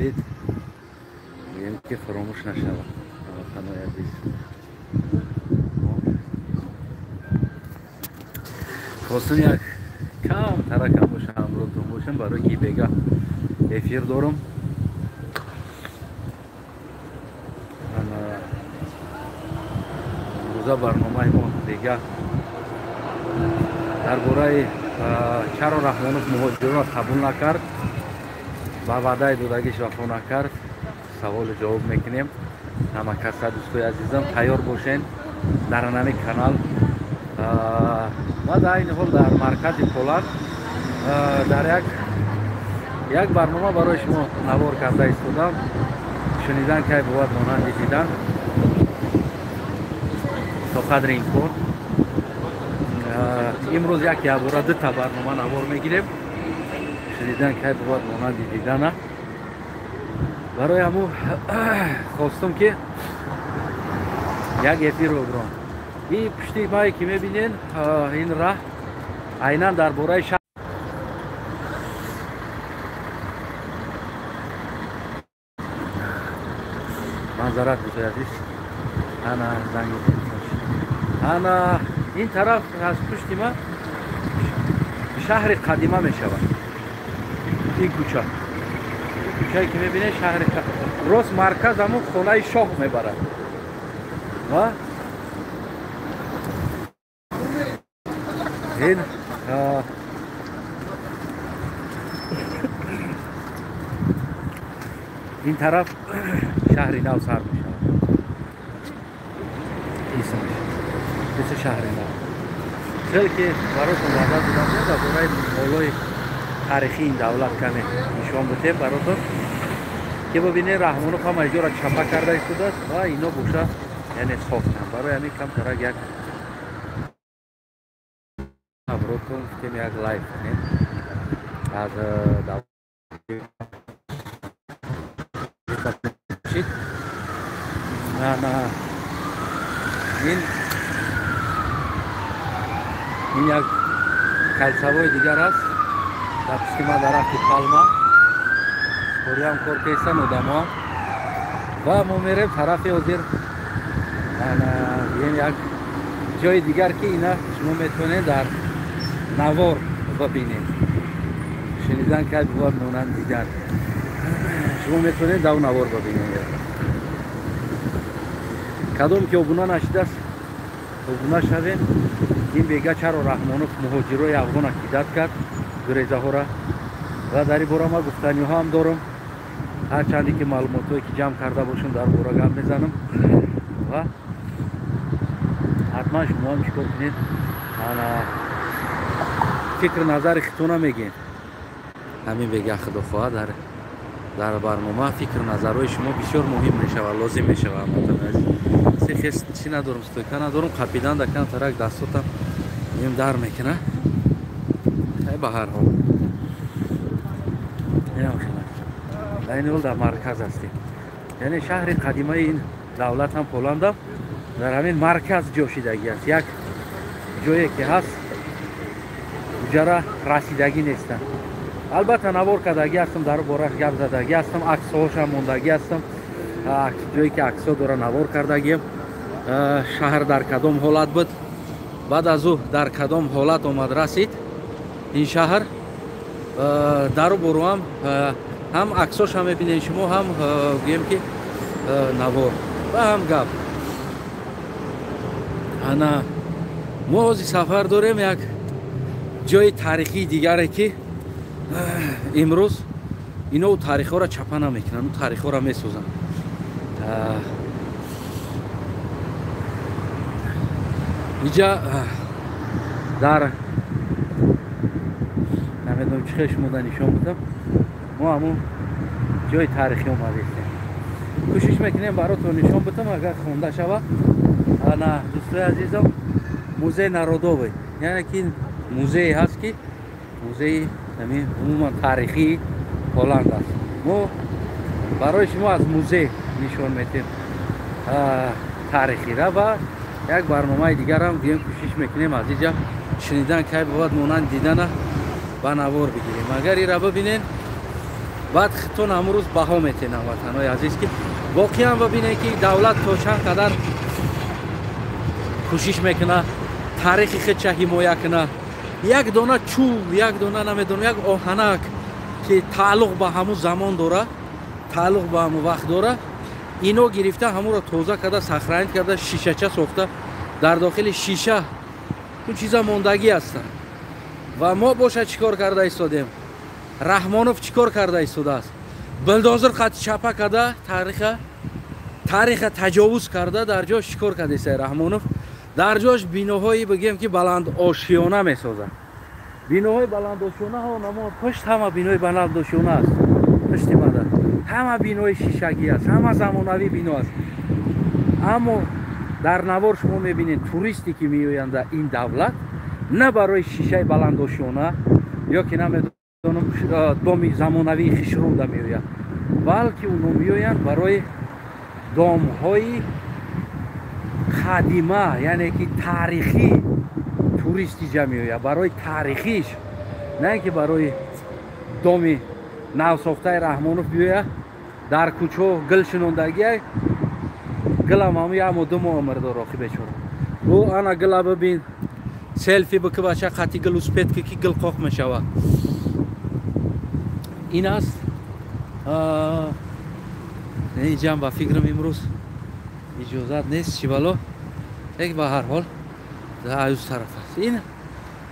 جدید میگیم که فراموش نشود. هموطنان عزیز خواستم یک کم ترکم باشم امروزتون باشم برای که بگه افیر دارم. روزا برنامه ما دیگه درباره چرا رحمانوف مهاجران قبول نکرد و وعده دادگیش وفا نکرد سوال جواب میکنیم. همه کسا دوستای عزیزم تیار باشین در همین کانال و در این حال در مرکز پولاد در یک برنامه برای شما نوار کرده ایستادم. شنیدن که بود مانند دیدن تا قدر این کار امروز یک بار دو تا برنامه نوار میگیریم. شنیدن که بود مانند دیدن برای همو خواستم که یک افیر رو برام این پشتی مایی که میبینین این راه عیناً در باره شهر منظرت بسید عزیز. انا زنگ انا این طرف از پشتی ما شهر قدیمه می شود. این کوچه کوچه‌ای که میبینید شهر راست مرکز همون خانه شاه میبرد و این طرف شهر نو سر می شود. اسمش شهر نو خیلی که براتون وعده دادم درباره مولای تاریخی این دولت کمی نشان بده براتون که ببینید رحمانوف هم اینجا را چپا کرده ایستاده است و اینا گوشه یعنی ساختن. برای همین کم ترک یک براتون که یک لایف کنیم از دولت این یک کلسوای دیگر است در پشت ما درخت پالما خوری هم کار کیستن آدم و ما میریم طرف حاضر این یک جای دیگر که اینا شما میتونید در نوار ببینید. شنیدن که بوار مونند دیگر شما میتونید در نوار ببینید. کدام که ابونا نشده است ابونا شویم. این بگه چرا رحمانوف مهاجرای افغان عقیدت کرد گریزه ها را و در این باره ما گفتنی ها هم دارم. هر چندی که معلومات هایی که جمع کرده باشم در باره گم میزنم و حتما شما هم چیکار کنید فکر نظر خیتون میگین. همین بگه خدا خواهد در برنامه فکر نظرهای شما بسیار مهم میشه و لازم میشه. خیست چی ندارم ستویکا ندارم قپیدن دکن ترک دستاتم نیم در میکنه به هر حال در این حال در مرکز هستیم. یعنی شهر قدیمه این دولت هم پولند در همین مرکز جوشیدگی است. یک جایی که هست جرا رسیدگی نیستن. البته نوار کردگی هستم در باره گپ زدگی هستم عکس هاش هم موندگی هستم جایی که عکس ها داره نوار کردگی شهر در کدام حالت بود بعد از او در کدام حالت آمد رسید این شهر در برو هم عکساش هم میبینید شما هم گویم که نوار و هم گپ انا ما از سفر داریم یک جای تاریخی دیگره که امروز اینا تاریخ ها را چپا نمیکنن و تاریخ ها را میسوزن. اینجا در نمیدونم چه خشم بودن نشان بودم ما همون جای تاریخی اومدیم. کوشش میکنیم براتون نشان بدم اگر خونده شود. انا دوستای عزیزم موزه نارودوی یعنی که موزه هست که موزه عموما تاریخی پولند است. ما برای شما از موزه نشان میدیم تاریخی را و یک برنامه دیگر هم بیایم کوشش میکنیم از اینجا شنیدن که بود مانند دیدن و نوار بگیریم. اگر این را ببینین بعد خطون امروز بها میتینم وطنای عزیز که واقعا ببینه که دولت تا چند قدر کوشش میکنه تاریخ خود چه حمایه کنه. یک دانه چوب، یک دانه نمیدونم یک آهنک که تعلق به همون زمان داره، تعلق به همون وقت داره، اینو گرفته همون رو توزه کرده، سخرانید کرده، شیشه چه ساخته. در داخل شیشه اون چیزا موندگی هستن و ما باشه چیکار کرده ایستادیم. رحمانوف چیکار کرده ایستاده است، بلدوزر خط چپه کرده، تاریخ تجاوز کرده. در جاش چیکار کرده است رحمانوف؟ در جاش بیناهایی بگیم که بلند آشیانه میسازه. بیناهای بلند آشیانه ها نما پشت همه بینای بلند آشیانه است، پشت ماده همه بینای شیشگی است، همه زمانوی بنا است. اما در نوار شما میبینید توریستی که میآیند در این دولت نه برای شیشه بلند آشیانه یا که نمیدونم دام زمانوی خشروده میآیند، بلکه اونو میآیند برای دامهای قدیمه، یعنی که تاریخی توریستی جمعیه، برای تاریخیش، نه اینکه برای دام نو ساخته رحمانوف بیایه در کوچه گل شنوندگی گل هم یه مدام آمرده راقی بچوره او انا گل ببین سلفی بکه بچه خطی گل اسپید که گل قاق میشوه. این است اینجا با فکرم امروز اجازت نیست چی بالا یک به هر حال در ایوز طرف است. این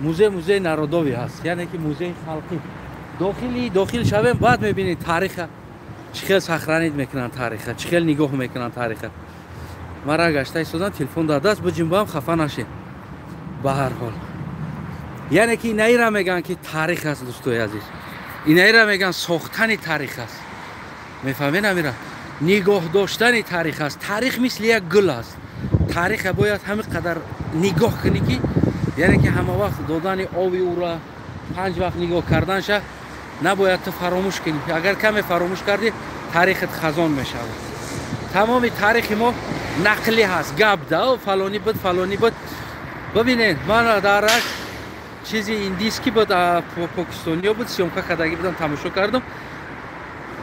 موزه نارودوی هست، یعنی که موزه خلقی. داخل شویم بعد میبینید تاریخ چخیل سخرانید میکنن، تاریخ چخیل نگاه میکنن تاریخ. مرا گشته ایستادن تلفن در دست بجیم با هم خفه نشیم. به هر حال یعنی که اینایی را میگن که تاریخ است دوستای عزیز، اینایی را میگن ساختن تاریخ است. میفهمین امیرا؟ نگاه داشتن تاریخ است. تاریخ مثل یک گل است. تاریخ باید همه قدر نگاه کنی که یعنی که همه وقت دادن آبی او را 5 وقت نگاه کردن شه نباید تو فراموش کنی. اگر کمی فراموش کردی تاریخت خزان میشه. تمام تاریخ ما نقلی هست، گپ ده فلانی بود فلانی بود. ببینید من در چیزی ایندیسکی بود پاکستانی بود سیومکا کردگی بودم تماشا کردم.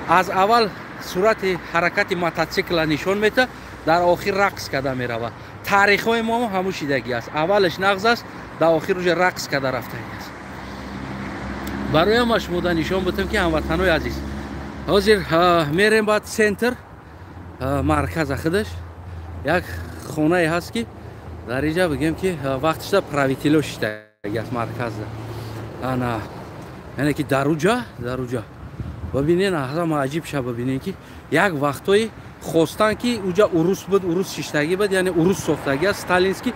از اول صورت حرکت موتورسیکل نشون میده، در آخر رقص کرده میروه. تاریخ های ما همون شیدگی است، اولش نغز است در آخر روز رقص کرده رفته است. برای ما شما نشون بدم که هموطنای عزیز حاضر میریم بعد سنتر مرکز خودش یک خونه هست که در اینجا بگیم که وقتش در پراویتیلو شیدگی است مرکز انا، یعنی که در اونجا ببینین اصلا عجیب شه. ببینین که یک وقتایی خواستن که اونجا عروس بود، عروس شیشتگی بود، یعنی عروس ساختگی است استالینسکی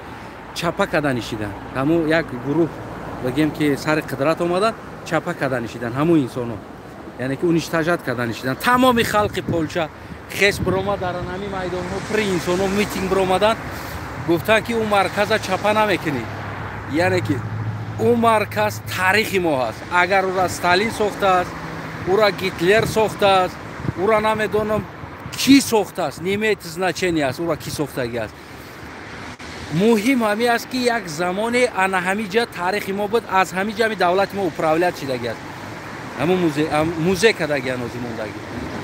چپا کردنشیدن. همون یک گروه بگیم که سر قدرت اومدن چپا کردنشیدن همون انسانو، یعنی که اونش تجرد کردنشیدن. تمام خلق پولشا خیس برآمد در همین میدان ها پر انسانو میتینگ برآمدن، گفتن که اون مرکز چپا نمیکنی، یعنی که اون مرکز تاریخی ما هست. اگر او را استالین ساخته است، او را گیتلر ساخته است، او را نمیدونم کی ساخته است، نیمه значение است او را کی ساختگی است. مهم همی است که یک زمان انا همینجا تاریخ ما بود، از همینجا دولت ما اپراولیت شدگی است. همون موزه کردگی هنوزی موندگی.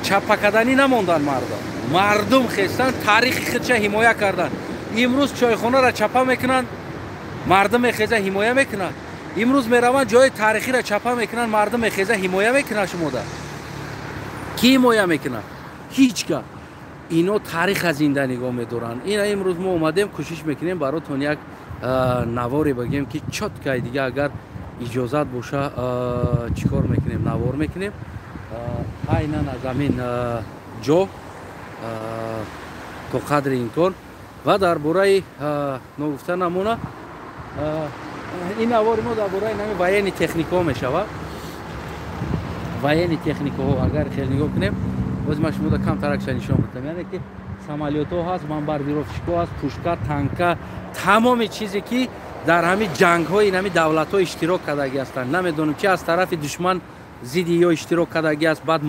چپا کردنی نموندن مردم خستن تاریخ خودش حمایت کردن. امروز چایخانه را چپا میکنن، مردم خیزه حمایت میکنن. امروز میروند جای تاریخی را چپا میکنن، مردم خیزه حمایت میکنن. شما در کی حمایت میکنن؟ هیچ که. اینو تاریخ از زنده نگاه میدارن. اینا امروز ما اومدیم کوشش میکنیم براتون یک نواری بگیم که چت که دیگه اگر اجازت باشه چیکار میکنیم نوار میکنیم. عینا از همین جو تو قدر اینطور و در برای نگفته نمونه این نوار ما در برای نمی وین تکنیکا میشود. وین تکنیکا اگر خیلی نگاه کنیم باز ما شما کم ترکش نشون بدم، یعنی که سامالیوت ها هست، بمباردیروفشکا هست، پوشکا، تانکا، تمام چیزی که در همین جنگ های این همین دولت ها اشتراک کردگی هستند. نمیدونم چه از طرف دشمن زیدی یا اشتراک کردگی است بعد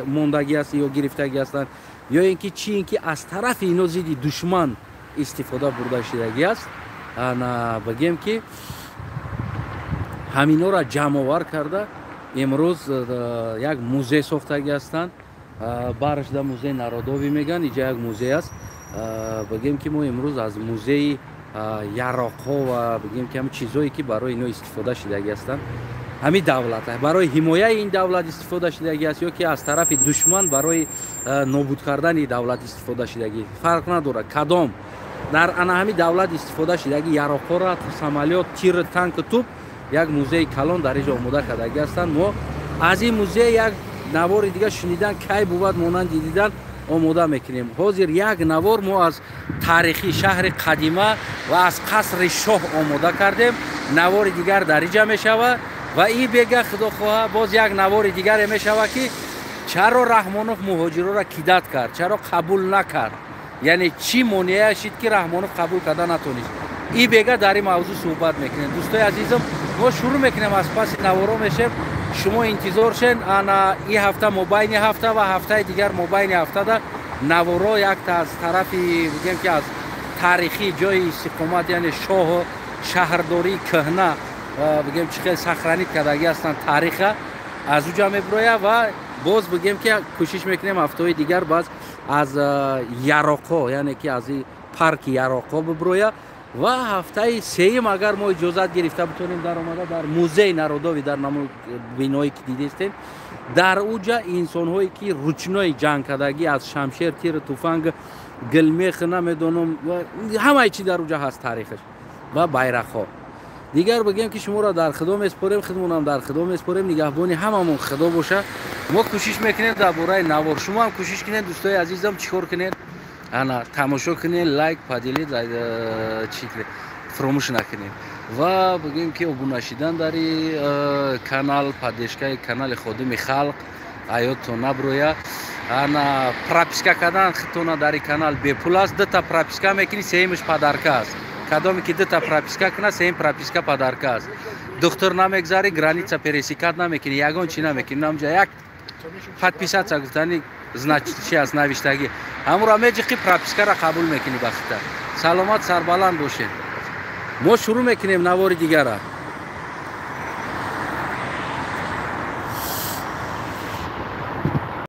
موندگی است یا گرفتگی هستند، یا اینکه چی اینکه از طرف اینو زیدی دشمن استفاده برده شدگی است. انا بگیم که همینا را جمع آور کرده امروز یک موزه ساختگی هستند. برشده موزه نارودوی میگن. اینجا یک موزه است. بگیم که ما امروز از موزه یراق‌ها و بگیم که همین چیزایی که برای اینا استفاده شدگی هستند همین دولت برای حمایت این دولت استفاده شدگی است یا که از طرف دشمن برای نابود کردن دولت استفاده شدگی فرق نداره کدام در انا همین دولت استفاده شدگی یراق‌ها را سامالیات تیر تانک توپ یک موزه کلان در اینجا آماده کردگی هستند. ما از این موزه یک نوار دیگه شنیدن کی بود مانند دیدن آماده میکنیم. حاضر یک نوار ما از تاریخی شهر قدیمه و از قصر شاه آماده کردیم. نوار دیگر در اینجا میشود و این بگه خدا خواه باز یک نوار دیگر میشود که چرا رحمانوف مهاجرا را کیدت کرد، چرا قبول نکرد، یعنی چی مانع شد که رحمانوف قبول کرده نتونست. این بگه در این موضوع صحبت میکنیم. دوستای عزیزم ما شروع میکنیم از پس نوارا میشیم. شما انتظار شین انا این هفته مبین هفته و هفته دیگر مبین هفته ده نوارا یک از طرفی بگیم که از تاریخی جای استقامت یعنی شاه شهرداری کهنه بگیم چه سخرانیت کردگی هستن تاریخ از اونجا میبرویه و باز بگیم که کوشش میکنیم هفته دیگر باز از یراق‌ها یعنی که از پارک یراق‌ها ببرویه و هفته سوم اگر ما اجازت گرفته بتونیم در آمده در موزه نارودوی در نام بینایی که دیدید در اونجا انسان هایی که رچنای جنگ کردگی از شمشیر تیر تفنگ گلمیخ نمیدونم و همه چی در اونجا هست تاریخش و بیرق ها دیگر بگیم که شما را در خدا میسپاریم خودمون هم در خدا میسپاریم نگهبانی هممون خدا باشه. ما کوشش میکنیم در باره نوار شما هم کوشش کنین دوستای عزیزم چیکار کنین انا تماشا کنین لایک پادیلید چی فراموش نکنین و بگیم که ابونه شدن در کانال پادشکای کانال خودم خلق ایاتون نبرویا انا پراپیسکا کردن خطونا در کانال بی پول است دتا پراپیسکا میکنی سیمش پادرکا است کدامی که دتا پراپیسکا کنه سیم پراپیسکا پادرکا است دکتر نمیگذاری گرانیتسا پریسیکات نمیکنی یگان چی نمیکنی نامجا یک подписаться گفتنی значит از نوشتگی همون را میگی که پراپیسکا را قبول میکنی بخاطر سلامت سربلند باشین. ما شروع میکنیم نوار دیگر را.